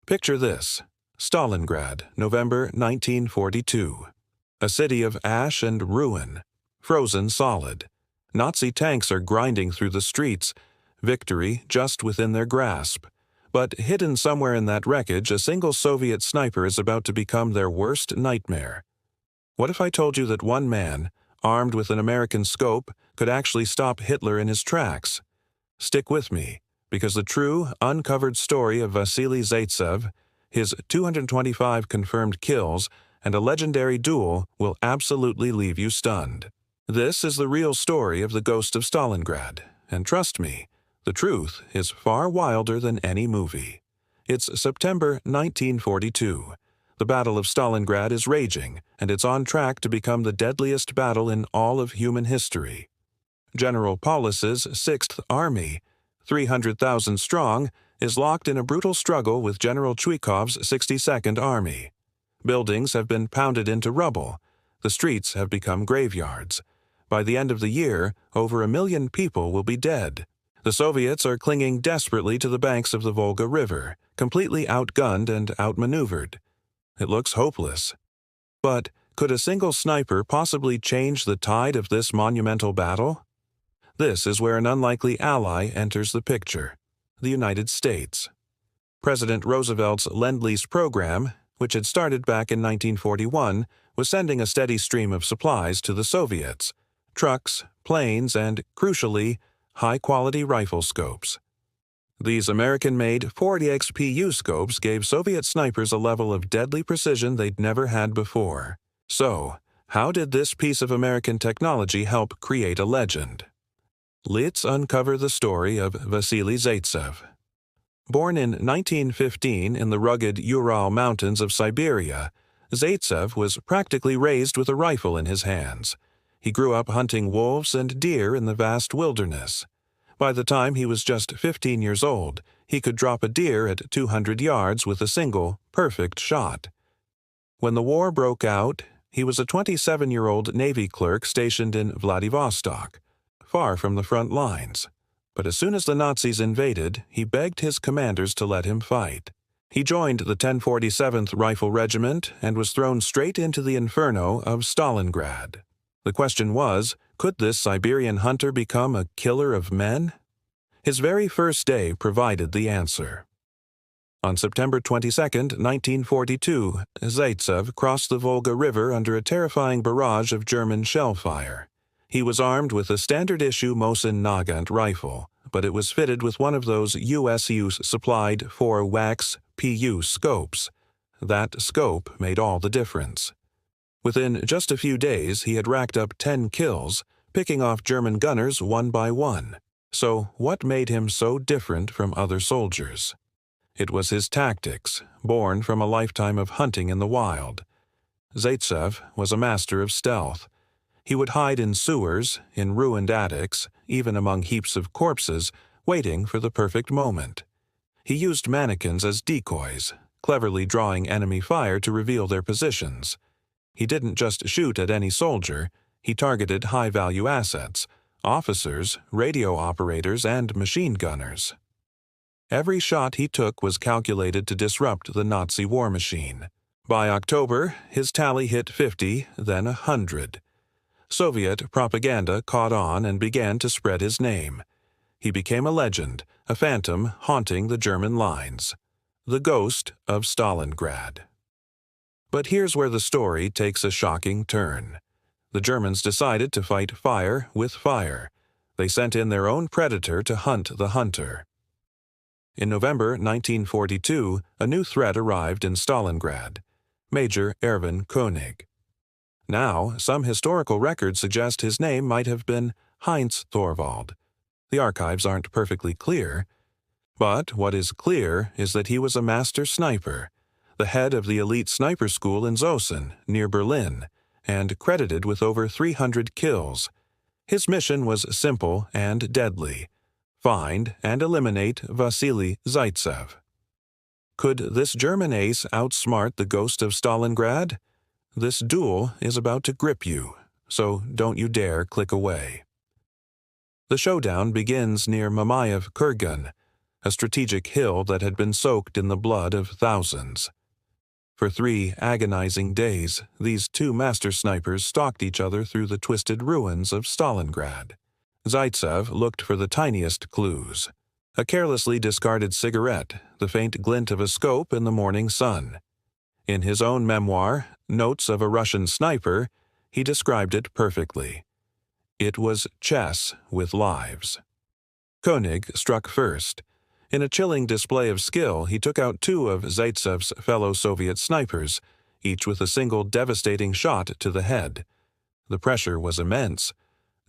Picture this: Stalingrad, November 1942. A city of ash and ruin, frozen solid. Nazi tanks are grinding through the streets, victory just within their grasp. But hidden somewhere in that wreckage, a single Soviet sniper is about to become their worst nightmare. What if I told you that one man, armed with an American scope, could actually stop Hitler in his tracks? Stick with me, because the true, uncovered story of Vasily Zaitsev, his 225 confirmed kills, and a legendary duel will absolutely leave you stunned. This is the real story of the ghost of Stalingrad, and trust me, the truth is far wilder than any movie. It's September 1942. The Battle of Stalingrad is raging, and it's on track to become the deadliest battle in all of human history. General Paulus's 6th Army, 300,000 strong, is locked in a brutal struggle with General Chuikov's 62nd Army. Buildings have been pounded into rubble. The streets have become graveyards. By the end of the year, over 1 million people will be dead. The Soviets are clinging desperately to the banks of the Volga River, completely outgunned and outmaneuvered. It looks hopeless. But could a single sniper possibly change the tide of this monumental battle? This is where an unlikely ally enters the picture: the United States. President Roosevelt's Lend-Lease program, which had started back in 1941, was sending a steady stream of supplies to the Soviets: trucks, planes, and, crucially, high-quality rifle scopes. These American-made 40xPU scopes gave Soviet snipers a level of deadly precision they'd never had before. So, how did this piece of American technology help create a legend? Let's uncover the story of Vasily Zaitsev. Born in 1915 in the rugged Ural Mountains of Siberia, Zaytsev was practically raised with a rifle in his hands. He grew up hunting wolves and deer in the vast wilderness. By the time he was just 15 years old, he could drop a deer at 200 yards with a single, perfect shot. When the war broke out, he was a 27-year-old Navy clerk stationed in Vladivostok, far from the front lines. But as soon as the Nazis invaded, he begged his commanders to let him fight. He joined the 1047th Rifle Regiment and was thrown straight into the inferno of Stalingrad. The question was, could this Siberian hunter become a killer of men? His very first day provided the answer. On September 22, 1942, Zaytsev crossed the Volga River under a terrifying barrage of German shell fire. He was armed with a standard-issue Mosin Nagant rifle, but it was fitted with one of those USU-supplied 4wax PU scopes. That scope made all the difference. Within just a few days, he had racked up 10 kills, picking off German gunners one by one. So what made him so different from other soldiers? It was his tactics, born from a lifetime of hunting in the wild. Zaytsev was a master of stealth. He would hide in sewers, in ruined attics, even among heaps of corpses, waiting for the perfect moment. He used mannequins as decoys, cleverly drawing enemy fire to reveal their positions. He didn't just shoot at any soldier, he targeted high-value assets: officers, radio operators, and machine gunners. Every shot he took was calculated to disrupt the Nazi war machine. By October, his tally hit 50, then 100. Soviet propaganda caught on and began to spread his name. He became a legend, a phantom haunting the German lines. The ghost of Stalingrad. But here's where the story takes a shocking turn. The Germans decided to fight fire with fire. They sent in their own predator to hunt the hunter. In November 1942, a new threat arrived in Stalingrad: Major Erwin Koenig. Now, some historical records suggest his name might have been Heinz Thorwald. The archives aren't perfectly clear, but what is clear is that he was a master sniper, the head of the elite sniper school in Zossen, near Berlin, and credited with over 300 kills. His mission was simple and deadly: find and eliminate Vasily Zaitsev. Could this German ace outsmart the ghost of Stalingrad? This duel is about to grip you, so don't you dare click away. The showdown begins near Mamayev Kurgan, a strategic hill that had been soaked in the blood of thousands. For 3 agonizing days, these 2 master snipers stalked each other through the twisted ruins of Stalingrad. Zaytsev looked for the tiniest clues. A carelessly discarded cigarette, the faint glint of a scope in the morning sun. In his own memoir, Notes of a Russian Sniper, he described it perfectly. It was chess with lives. Koenig struck first. In a chilling display of skill, he took out 2 of Zaytsev's fellow Soviet snipers, each with a single devastating shot to the head. The pressure was immense.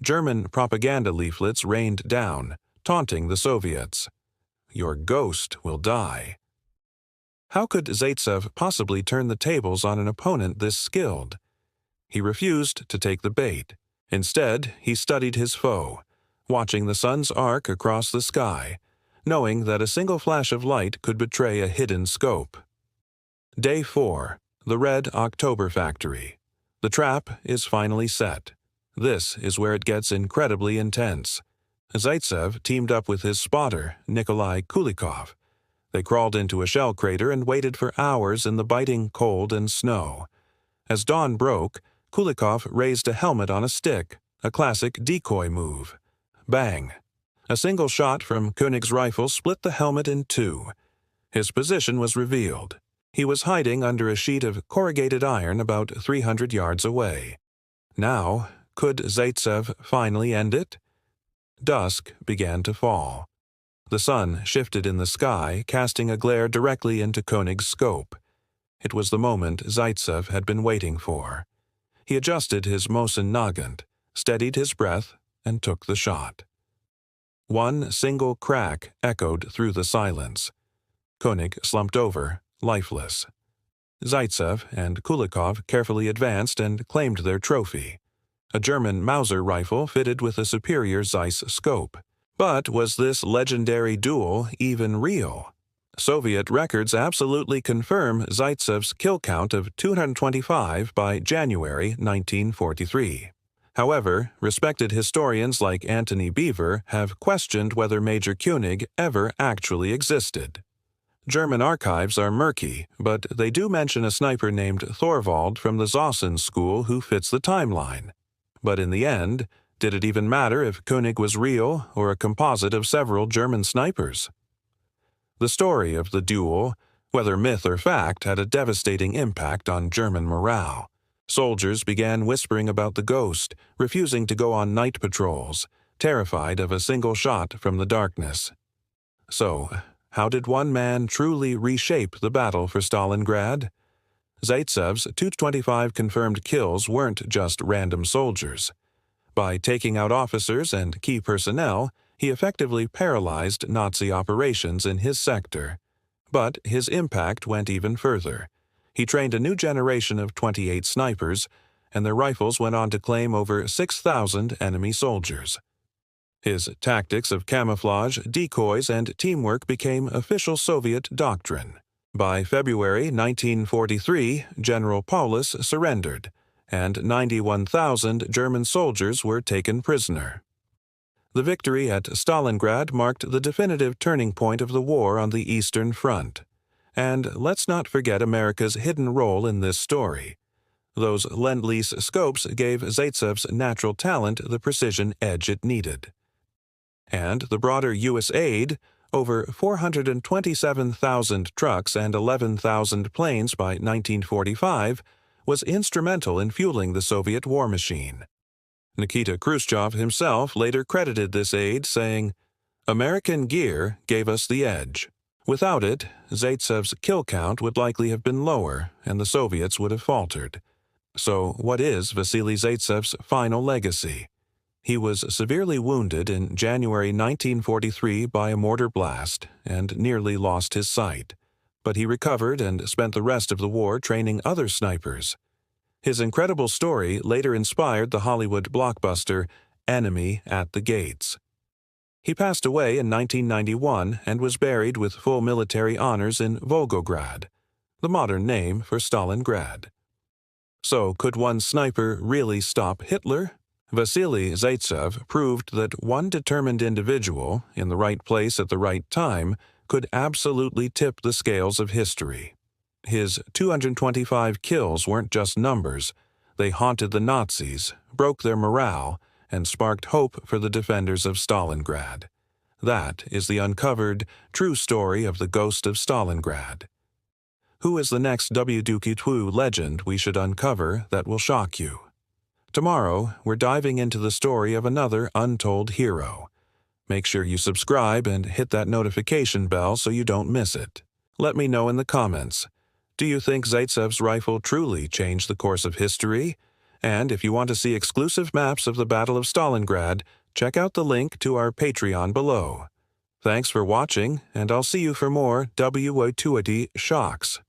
German propaganda leaflets rained down, taunting the Soviets. "Your ghost will die." How could Zaytsev possibly turn the tables on an opponent this skilled? He refused to take the bait. Instead, he studied his foe, watching the sun's arc across the sky, knowing that a single flash of light could betray a hidden scope. Day 4. The Red October Factory. The trap is finally set. This is where it gets incredibly intense. Zaytsev teamed up with his spotter, Nikolai Kulikov. They crawled into a shell crater and waited for hours in the biting cold and snow. As dawn broke, Kulikov raised a helmet on a stick, a classic decoy move. Bang! A single shot from Koenig's rifle split the helmet in 2. His position was revealed. He was hiding under a sheet of corrugated iron about 300 yards away. Now, could Zaytsev finally end it? Dusk began to fall. The sun shifted in the sky, casting a glare directly into Koenig's scope. It was the moment Zaytsev had been waiting for. He adjusted his Mosin Nagant, steadied his breath, and took the shot. One single crack echoed through the silence. Koenig slumped over, lifeless. Zaytsev and Kulikov carefully advanced and claimed their trophy, a German Mauser rifle fitted with a superior Zeiss scope. But was this legendary duel even real? Soviet records absolutely confirm Zaytsev's kill count of 225 by January 1943. However, respected historians like Antony Beevor have questioned whether Major Koenig ever actually existed. German archives are murky, but they do mention a sniper named Thorvald from the Zossen school who fits the timeline. But in the end, did it even matter if Koenig was real or a composite of several German snipers? The story of the duel, whether myth or fact, had a devastating impact on German morale. Soldiers began whispering about the ghost, refusing to go on night patrols, terrified of a single shot from the darkness. So, how did one man truly reshape the battle for Stalingrad? Zaytsev's 225 confirmed kills weren't just random soldiers. By taking out officers and key personnel, he effectively paralyzed Nazi operations in his sector. But his impact went even further. He trained a new generation of 28 snipers, and their rifles went on to claim over 6,000 enemy soldiers. His tactics of camouflage, decoys, and teamwork became official Soviet doctrine. By February 1943, General Paulus surrendered, and 91,000 German soldiers were taken prisoner. The victory at Stalingrad marked the definitive turning point of the war on the Eastern Front. And let's not forget America's hidden role in this story. Those Lend-Lease scopes gave Zaytsev's natural talent the precision edge it needed. And the broader U.S. aid, over 427,000 trucks and 11,000 planes by 1945, was instrumental in fueling the Soviet war machine. Nikita Khrushchev himself later credited this aid, saying, "American gear gave us the edge." Without it, Zaytsev's kill count would likely have been lower, and the Soviets would have faltered. So what is Vasily Zaitsev's final legacy? He was severely wounded in January 1943 by a mortar blast and nearly lost his sight. But he recovered and spent the rest of the war training other snipers. His incredible story later inspired the Hollywood blockbuster Enemy at the Gates. He passed away in 1991 and was buried with full military honors in Volgograd, the modern name for Stalingrad. So, could one sniper really stop Hitler? Vasily Zaitsev proved that one determined individual, in the right place at the right time, could absolutely tip the scales of history. His 225 kills weren't just numbers. They haunted the Nazis, broke their morale, and sparked hope for the defenders of Stalingrad. That is the uncovered, true story of the ghost of Stalingrad. Who is the next WDQ legend we should uncover that will shock you? Tomorrow, we're diving into the story of another untold hero. Make sure you subscribe and hit that notification bell so you don't miss it. Let me know in the comments. Do you think Zaytsev's rifle truly changed the course of history? And if you want to see exclusive maps of the Battle of Stalingrad, check out the link to our Patreon below. Thanks for watching, and I'll see you for more WO2AD shocks.